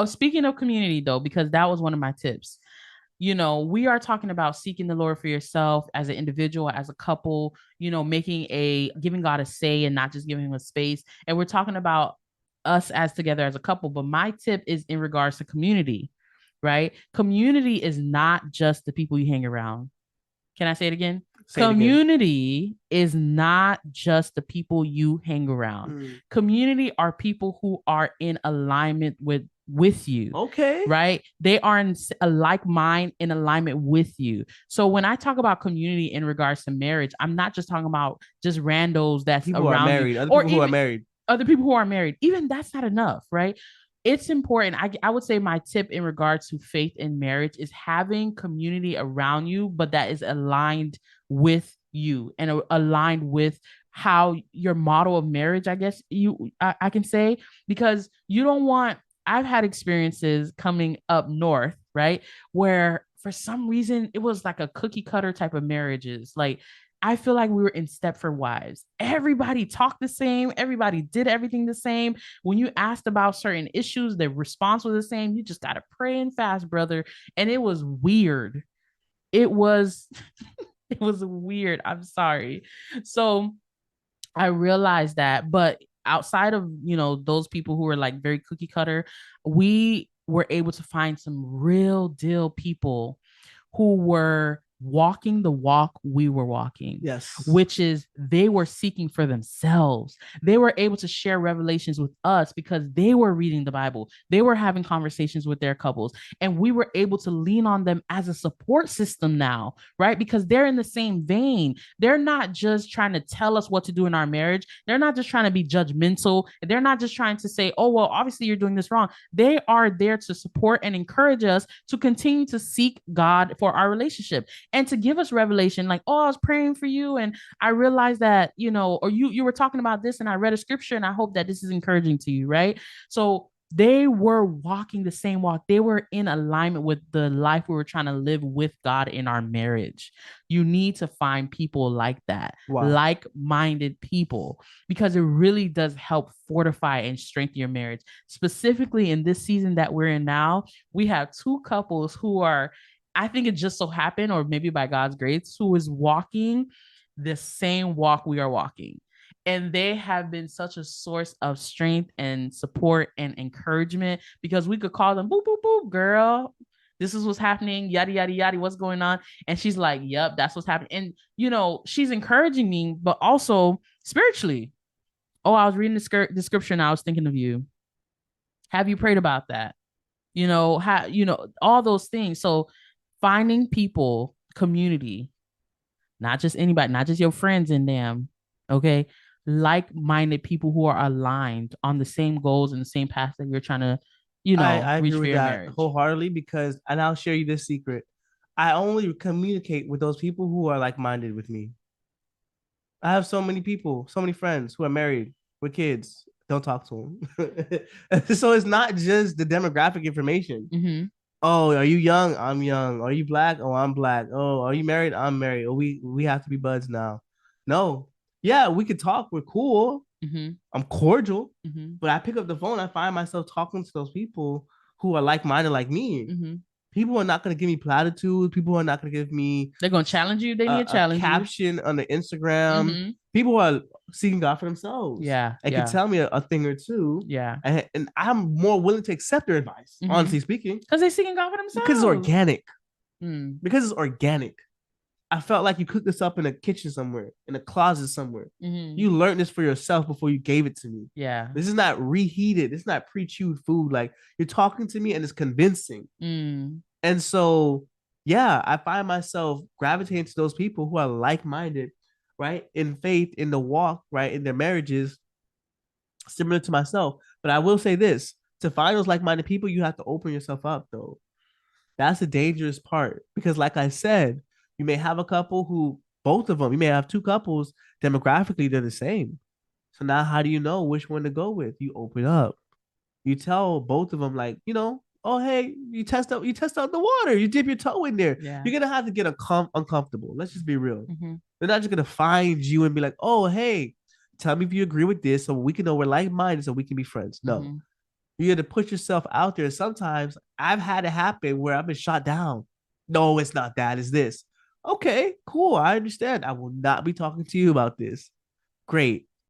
Oh, speaking of community though, because that was one of my tips. We are talking about seeking the Lord for yourself as an individual, as a couple, giving God a say and not just giving him a space. And we're talking about us as together as a couple. But my tip is in regards to community, right? Community is not just the people you hang around. Can I say it again? Say it again. Community is not just the people you hang around. Community are people who are in alignment with you. Okay. Right? They are in a like mind, in alignment with you. So when I talk about community in regards to marriage, I'm not just talking about just randos that's People who are around you, married, other or people who are even married. other people who are married. Even that's not enough, right? It's important. I would say my tip in regards to faith in marriage is having community around you, but that is aligned with you and aligned with how your model of marriage, I guess I can say, because you don't want. I've had experiences coming up north, right, where for some reason it was like a cookie cutter type of marriages. Like I feel like we were in Stepford Wives. Everybody talked the same. Everybody did everything the same. When you asked about certain issues, the response was the same. You just got to pray and fast, brother. And it was weird. It was, it was weird. I'm sorry. So I realized that, but outside of, those people who were like very cookie cutter, we were able to find some real deal people who were walking the walk we were walking. Yes. Which is they were seeking for themselves. They were able to share revelations with us because they were reading the Bible. They were having conversations with their couples, and we were able to lean on them as a support system now, right? Because they're in the same vein. They're not just trying to tell us what to do in our marriage. They're not just trying to be judgmental. They're not just trying to say, oh, well, obviously you're doing this wrong. They are there to support and encourage us to continue to seek God for our relationship and to give us revelation like, oh, I was praying for you and I realized that, or you were talking about this and I read a scripture and I hope that this is encouraging to you, right? So they were walking the same walk. They were in alignment with the life we were trying to live with God in our marriage. You need to find people like that, Wow. like-minded people, because it really does help fortify and strengthen your marriage. Specifically in this season that we're in now, we have two couples who are, I think it just so happened, or maybe by God's grace, who is walking the same walk we are walking. And they have been such a source of strength and support and encouragement because we could call them, boop, boop, boop, girl. This is what's happening, yada, yada, yada, what's going on. And she's like, yep, that's what's happening. And, she's encouraging me, but also spiritually. Oh, I was reading the scripture and I was thinking of you. Have you prayed about that? All those things. So finding people, community, not just anybody, not just your friends in them, okay? Like-minded people who are aligned on the same goals and the same path that you're trying to, I agree reach for with your that marriage. wholeheartedly because, and I'll share you this secret. I only communicate with those people who are like minded with me. I have so many people, so many friends who are married with kids. Don't talk to them. So it's not just the demographic information. Mm-hmm. Oh, are you young? I'm young. Are you black? Oh, I'm black. Oh, are you married? I'm married. Oh, we have to be buds now. No. Yeah, we could talk. We're cool. Mm-hmm. I'm cordial. Mm-hmm. But I pick up the phone, I find myself talking to those people who are like-minded like me. Mm-hmm. People are not going to give me platitudes. People are not going to give me They're gonna challenge you. They need to a challenge you. caption on the Instagram. Mm-hmm. People are seeking God for themselves Yeah. and can Yeah. tell me a thing or two. Yeah. And I'm more willing to accept their advice, honestly speaking, Because they're seeking God for themselves. because it's organic. Mm. Because it's organic. I felt like you cooked this up in a kitchen somewhere, in a closet somewhere. Mm-hmm. You learned this for yourself before you gave it to me. Yeah. This is not reheated. It's not pre-chewed food. Like you're talking to me and it's convincing. Mm. And so, yeah, I find myself gravitating to those people who are like-minded, right? In faith, in the walk, right? In their marriages, similar to myself. But I will say this, to find those like-minded people, you have to open yourself up though. That's the dangerous part. Because like I said, you may have a couple who, both of them, you may have two couples, demographically, they're the same. So now how do you know which one to go with? You open up. You tell both of them, like, oh hey, you test out the water, you dip your toe in there. Yeah. You're gonna have to get uncomfortable. Let's just be real. Mm-hmm. They're not just gonna find you and be like, oh hey, tell me if you agree with this so we can know we're like-minded so we can be friends. No. Mm-hmm. You have to put yourself out there. Sometimes I've had it happen where I've been shot down. No, it's not that. It's this. Okay, cool. I understand. I will not be talking to you about this. Great.